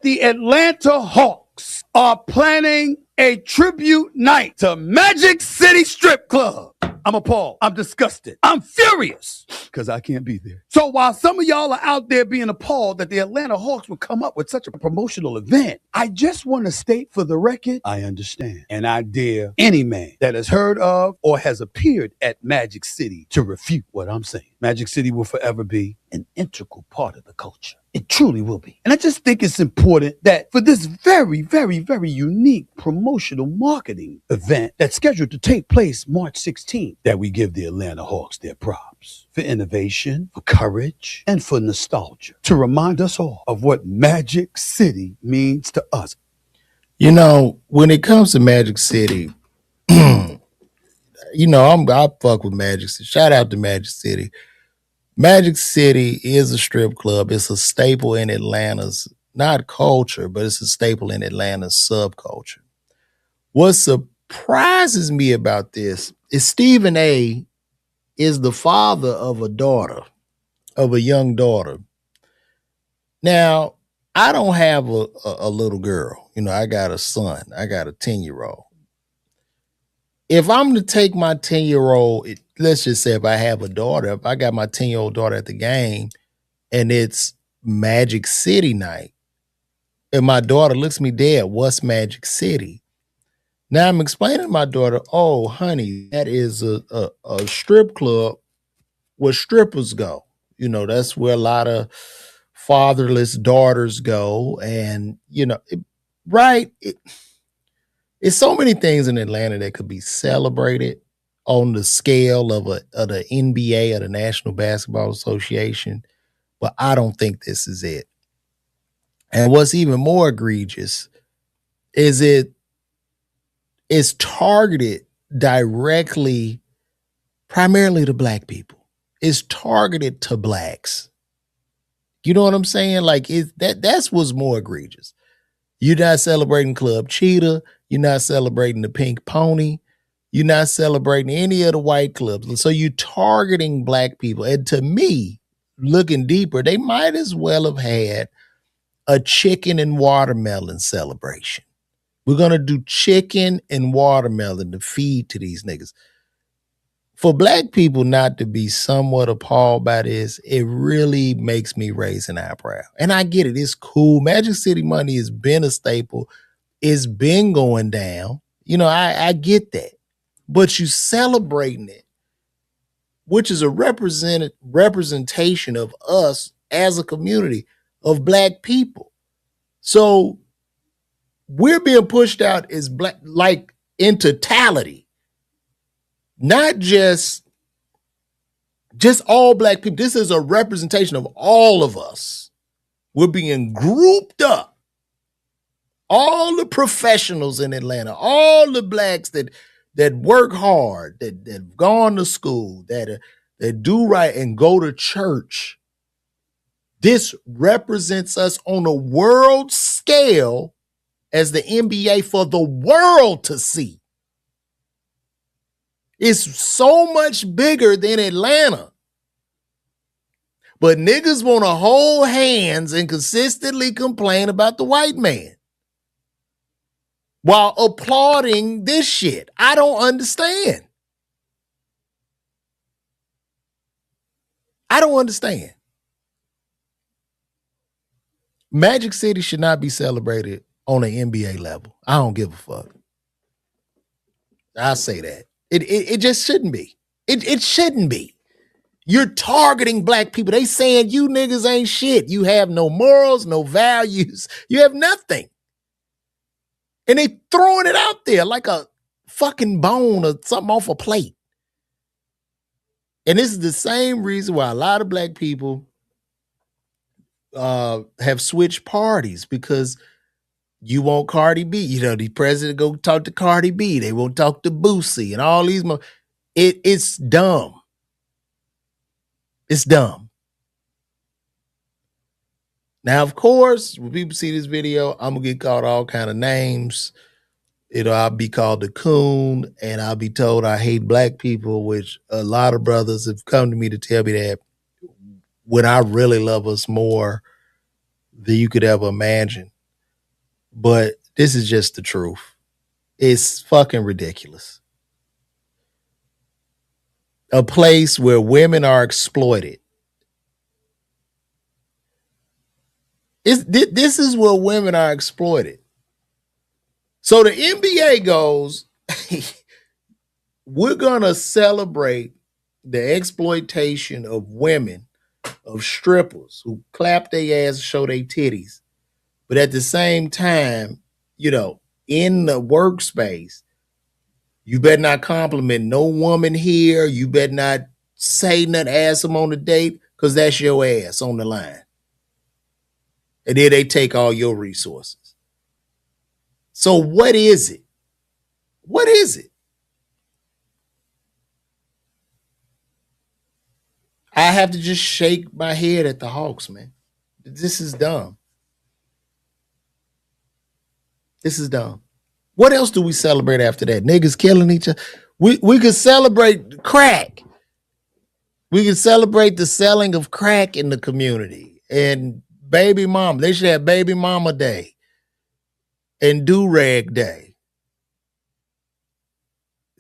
The Atlanta Hawks are planning a tribute night to Magic City Strip Club. I'm appalled. I'm disgusted. I'm furious because I can't be there. So while some of y'all are out there being appalled that the Atlanta Hawks would come up with such a promotional event, I just want to state for the record, I understand. And I dare any man that has heard of or has appeared at Magic City to refute what I'm saying. Magic City will forever be an integral part of the culture. It truly will be. And I just think it's important that for this very, very, very unique promotional marketing event that's scheduled to take place March 16th, that we give the Atlanta Hawks their props for innovation, for courage, and for nostalgia to remind us all of what Magic City means to us. You know, when it comes to Magic City, I fuck with Magic City. Shout out to Magic City. Magic City is a strip club. It's a staple in Atlanta's, not culture, but it's a staple in Atlanta's subculture. What surprises me about this is Stephen A. is the father of a young daughter. Now, I don't have a little girl. I got a son. I got a 10-year-old. If I'm to take my 10-year-old, let's just say if I have a daughter, if I got my 10-year-old daughter at the game and it's Magic City night, and my daughter looks at me dead, what's Magic City? Now I'm explaining to my daughter, oh, honey, that is a strip club where strippers go. That's where a lot of fatherless daughters go. And, it's so many things in Atlanta that could be celebrated on the scale of the NBA or the National Basketball Association, but I don't think this is it. And what's even more egregious is it's targeted directly, primarily to black people. It's targeted to blacks. You know what I'm saying? Like that's what's more egregious. You're not celebrating Club Cheetah. You're not celebrating the Pink Pony. You're not celebrating any of the white clubs. So you're targeting black people. And to me, looking deeper, they might as well have had a chicken and watermelon celebration. We're going to do chicken and watermelon to feed to these niggas. For black people not to be somewhat appalled by this, it really makes me raise an eyebrow. And I get it. It's cool. Magic City money has been a staple. It's been going down. I get that. But you celebrating it, which is a representation of us as a community of black people. So we're being pushed out as black, like in totality. Not just all black people. This is a representation of all of us. We're being grouped up. All the professionals in Atlanta, all the blacks that work hard, that have gone to school, that do right and go to church. This represents us on a world scale as the NBA for the world to see. It's so much bigger than Atlanta. But niggas want to hold hands and consistently complain about the white man while applauding this shit. I don't understand. I don't understand. Magic City should not be celebrated on an NBA level. I don't give a fuck. I'll say that. It just shouldn't be. It shouldn't be. You're targeting black people. They saying you niggas ain't shit. You have no morals, no values. You have nothing. And they throwing it out there like a fucking bone or something off a plate. And this is the same reason why a lot of black people have switched parties, because You want Cardi B. You know, the president go talk to Cardi B. They won't talk to Boosie and all these. It's dumb. It's dumb. Now, of course, when people see this video, I'm going to get called all kind of names. I'll be called a coon, and I'll be told I hate black people, which a lot of brothers have come to me to tell me that when I really love us more than you could ever imagine. But this is just the truth. It's fucking ridiculous. A place where women are exploited. This is where women are exploited. So the NBA goes, we're going to celebrate the exploitation of women, of strippers who clap their ass and show their titties. But at the same time, in the workspace, you better not compliment no woman here. You better not say nothing, ask them on a date, because that's your ass on the line. And then they take all your resources. So what is it? What is it? I have to just shake my head at the Hawks, man. This is dumb. This is dumb. What else do we celebrate after that? Niggas killing each other. We could celebrate crack. We could celebrate the selling of crack in the community. And baby mama. They should have baby mama day. And do-rag day.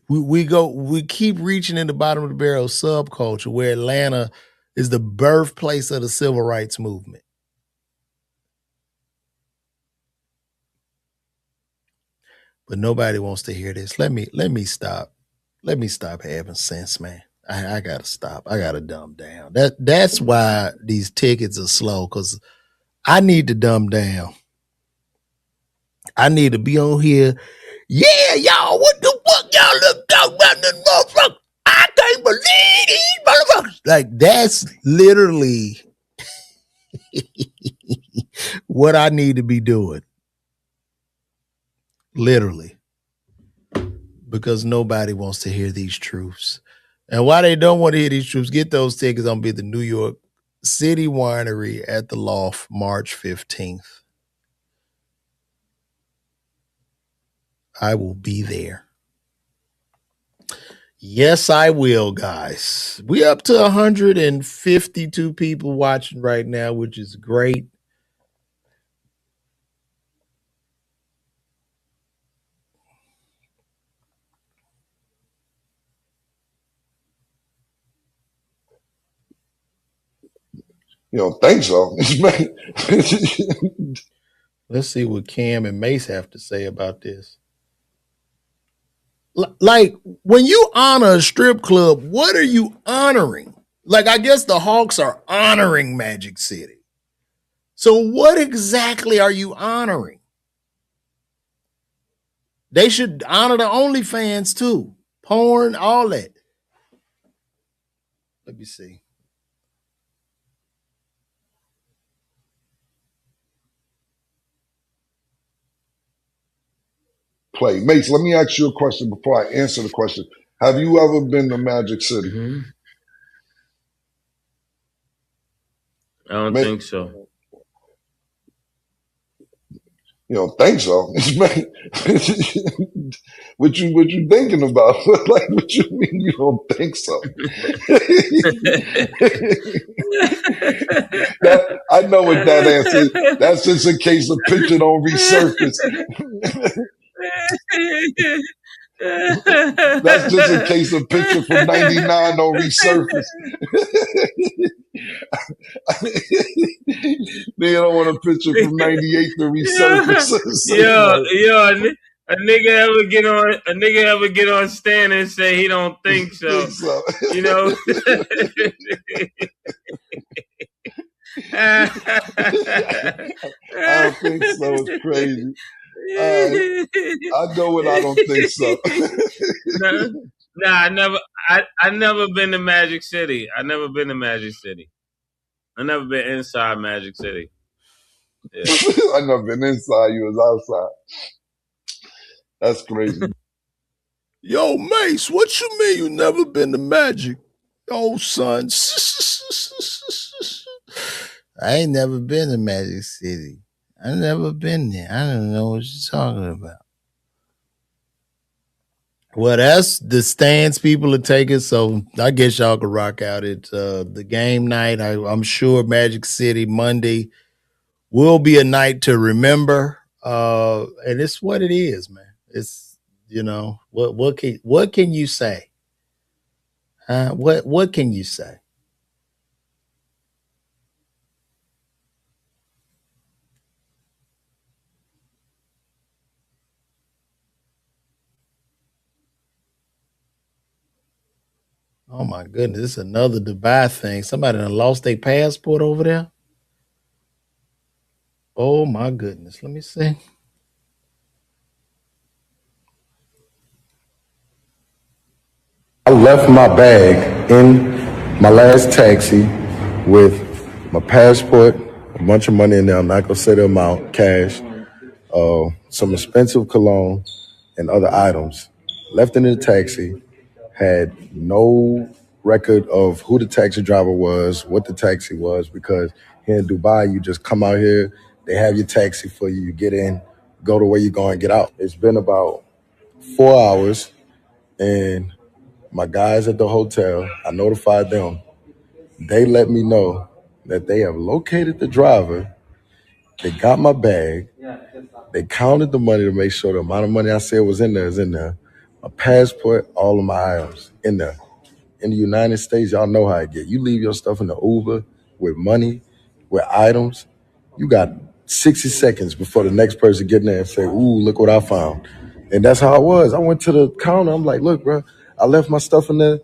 We keep reaching in the bottom of the barrel subculture where Atlanta is the birthplace of the civil rights movement. But nobody wants to hear this. Let me stop. Let me stop having sense, man. I gotta stop. I gotta dumb down. That's why these tickets are slow, because I need to dumb down. I need to be on here. Yeah, y'all, what the fuck y'all look down around this motherfucker? I can't believe these motherfuckers. Like, that's literally what I need to be doing. Literally. Because nobody wants to hear these truths. And why they don't want to hear these truths, get those tickets. I'm going to be at the New York City Winery at the Loft March 15th. I will be there. Yes, I will, guys. We up to 152 people watching right now, which is great. You don't think so? Let's see what Cam and Mace have to say about this. Like, when you honor a strip club, what are you honoring? Like, I guess the Hawks are honoring Magic City. So what exactly are you honoring? They should honor the OnlyFans too. Porn, all that. Let me see. Play. Mace, let me ask you a question before I answer the question. Have you ever been to Magic City? Mm-hmm. I don't think so. You don't think so? What you thinking about? Like, what you mean you don't think so? I know what that answer is. That's just in case the picture don't resurface. That's just in case a picture from 99 don't resurface. They don't want a picture from 98 to resurface. Yo, a nigga ever get on stand and say he don't think so. You know? I don't think so. It's crazy. I go with I don't think so. I never been to Magic City. I never been inside Magic City. Yeah. I never been inside. You was outside. That's crazy. Yo, Mace, what you mean you never been to Magic? Yo, son. I ain't never been to Magic City. I never been there. I don't know what you're talking about. Well, that's the stance people are taking. So I guess y'all can rock out at the game night. I'm sure Magic City Monday will be a night to remember. And it's what it is, man. It's what can you say? What can you say? Oh my goodness, this is another Dubai thing. Somebody done lost their passport over there. Oh my goodness. Let me see. I left my bag in my last taxi with my passport, a bunch of money in there. I'm not gonna say the amount, cash, some expensive cologne, and other items. Left in the taxi, had no record of who the taxi driver was, what the taxi was, because here in Dubai, you just come out here, they have your taxi for you, you get in, go to where you're going, get out. It's been about 4 hours, and my guys at the hotel, I notified them. They let me know that they have located the driver. They got my bag. They counted the money to make sure the amount of money I said was in there is in there. My passport, all of my items in there. In the United States, y'all know how I get. You leave your stuff in the Uber with money, with items. You got 60 seconds before the next person get in there and say, ooh, look what I found. And that's how it was. I went to the counter. I'm like, look, bro, I left my stuff in there.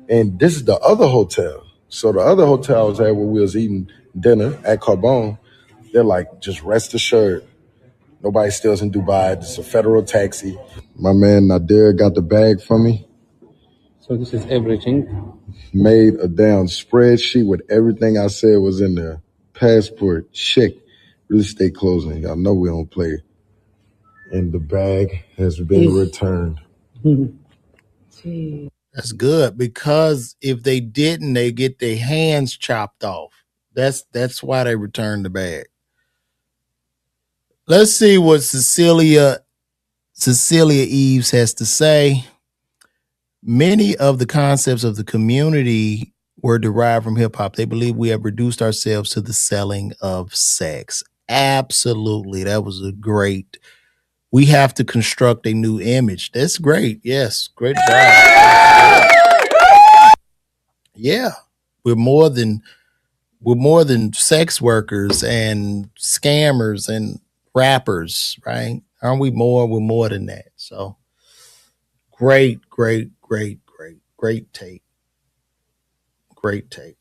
And this is the other hotel. So the other hotel I was at where we was eating dinner at Carbone, they're like, just rest assured, nobody steals in Dubai. This is a federal taxi. My man Nadir got the bag for me. So this is everything. Made a damn spreadsheet with everything I said was in there. Passport, check, real estate closing. Y'all know we don't play. And the bag has been returned. That's good, because if they didn't, they get their hands chopped off. That's why they returned the bag. Let's see what Cecilia Eves has to say. Many of the concepts of the community were derived from hip hop. They believe we have reduced ourselves to the selling of sex. Absolutely. That was a great. We have to construct a new image. That's great. Yes. Great job. Yeah. We're more than sex workers and scammers and rappers, right? Aren't we more? We're more than that. So great take. Great take.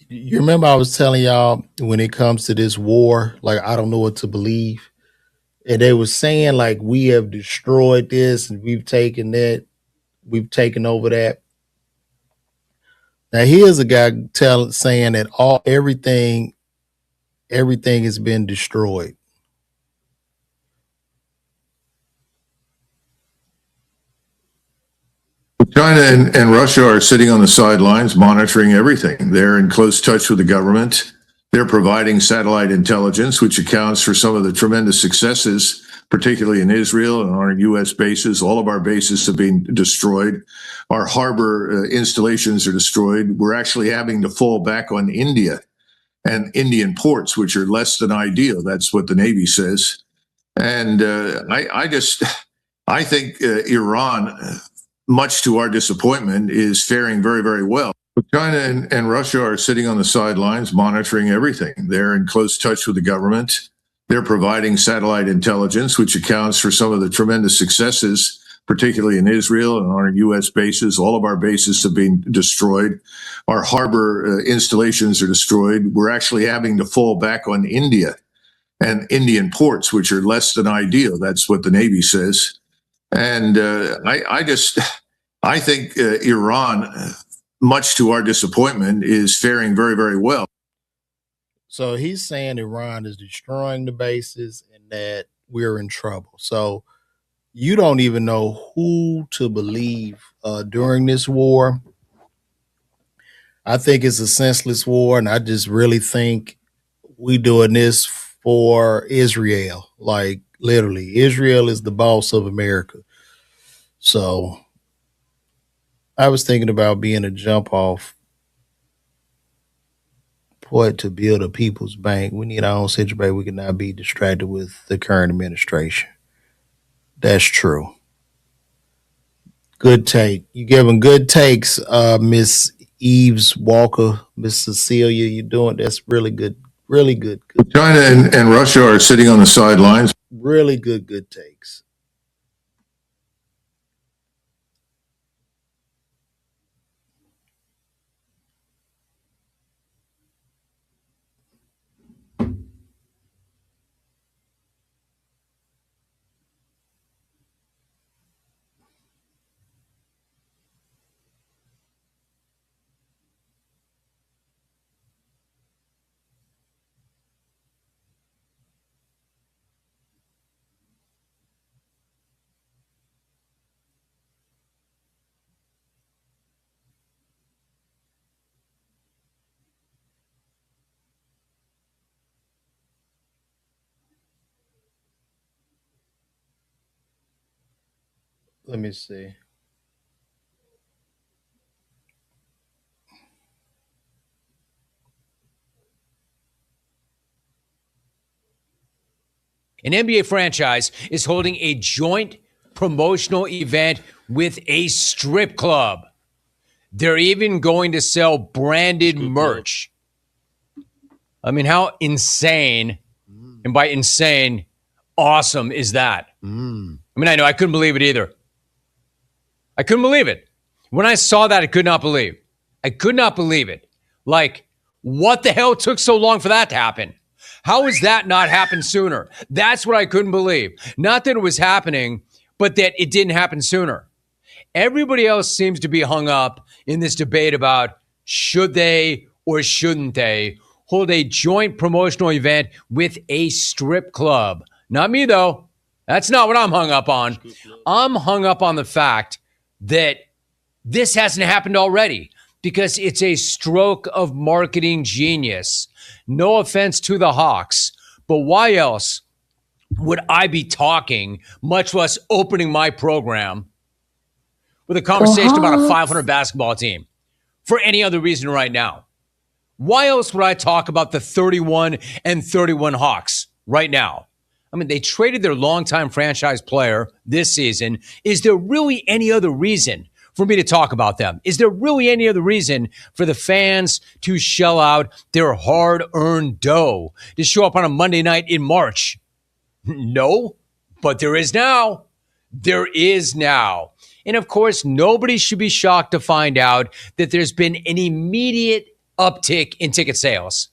You remember I was telling y'all, when it comes to this war, like, I don't know what to believe. And they were saying, like, we have destroyed this and we've taken that, we've taken over that. Now here's a guy saying that everything has been destroyed. China and Russia are sitting on the sidelines monitoring everything. They're in close touch with the government. They're providing satellite intelligence, which accounts for some of the tremendous successes, particularly in Israel and on our U.S. bases. All of our bases have been destroyed. Our harbor installations are destroyed. We're actually having to fall back on India and Indian ports, which are less than ideal. That's what the Navy says. And I think Iran, much to our disappointment, is faring very, very well. China and Russia are sitting on the sidelines monitoring everything. They're in close touch with the government. They're providing satellite intelligence, which accounts for some of the tremendous successes, particularly in Israel and on our U.S. bases. All of our bases have been destroyed. Our harbor installations are destroyed. We're actually having to fall back on India and Indian ports, which are less than ideal. That's what the Navy says. And I think Iran, much to our disappointment, is faring very, very well. So he's saying Iran is destroying the bases and that we're in trouble. So you don't even know who to believe during this war. I think it's a senseless war, and I just really think we doing this for Israel. Like, literally, Israel is the boss of America. So I was thinking about being a jump off point to build a people's bank. We need our own central bank. We cannot be distracted with the current administration. That's true. Good take. You giving good takes, Miss Eves Walker, Miss Cecilia. You doing that's really good. Really good. China and Russia are sitting on the sidelines. Really good takes. Let me see. An NBA franchise is holding a joint promotional event with a strip club. They're even going to sell branded merch. I mean, how insane, and by insane, awesome is that? I mean, I know I couldn't believe it either. I couldn't believe it. When I saw that, I could not believe. I could not believe it. Like, what the hell took so long for that to happen? How has that not happened sooner? That's what I couldn't believe. Not that it was happening, but that it didn't happen sooner. Everybody else seems to be hung up in this debate about should they or shouldn't they hold a joint promotional event with a strip club. Not me, though. That's not what I'm hung up on. I'm hung up on the fact that this hasn't happened already because it's a stroke of marketing genius. No offense to the Hawks, but why else would I be talking, much less opening my program with a conversation about a 500 basketball team for any other reason right now? Why else would I talk about the 31-31 Hawks right now? I mean, they traded their longtime franchise player this season. Is there really any other reason for me to talk about them? Is there really any other reason for the fans to shell out their hard-earned dough to show up on a Monday night in March? No, but there is now. There is now. And of course, nobody should be shocked to find out that there's been an immediate uptick in ticket sales.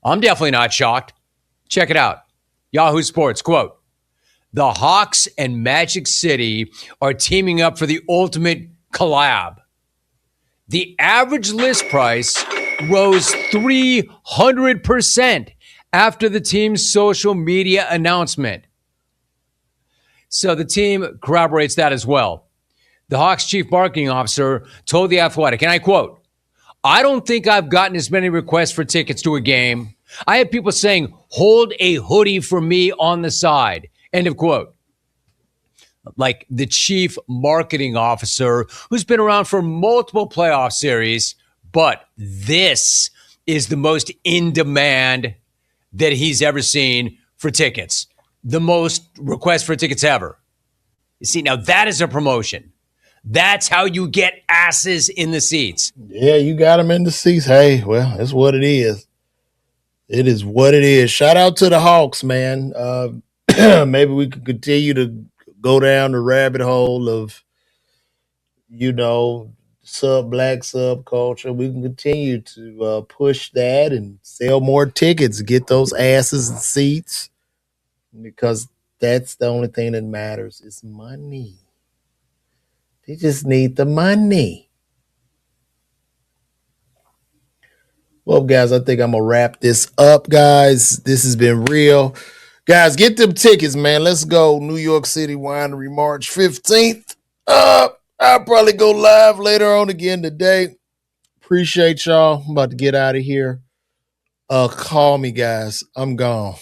I'm definitely not shocked. Check it out. Yahoo Sports, quote, "The Hawks and Magic City are teaming up for the ultimate collab. The average list price rose 300% after the team's social media announcement." So the team corroborates that as well. The Hawks chief marketing officer told The Athletic, and I quote, "I don't think I've gotten as many requests for tickets to a game. I had people saying, hold a hoodie for me on the side." End of quote. Like the chief marketing officer who's been around for multiple playoff series, but this is the most in demand that he's ever seen for tickets. The most requests for tickets ever. You see, now that is a promotion. That's how you get asses in the seats. Yeah, you got them in the seats. Hey, well, that's what it is. It is what it is. Shout out to the Hawks, man. Maybe we could continue to go down the rabbit hole of, black subculture. We can continue to push that and sell more tickets, get those asses in seats, because that's the only thing that matters. It's money. They just need the money. Well, guys, I think I'm going to wrap this up, guys. This has been real. Guys, get them tickets, man. Let's go. New York City Winery, March 15th. I'll probably go live later on again today. Appreciate y'all. I'm about to get out of here. Call me, guys. I'm gone.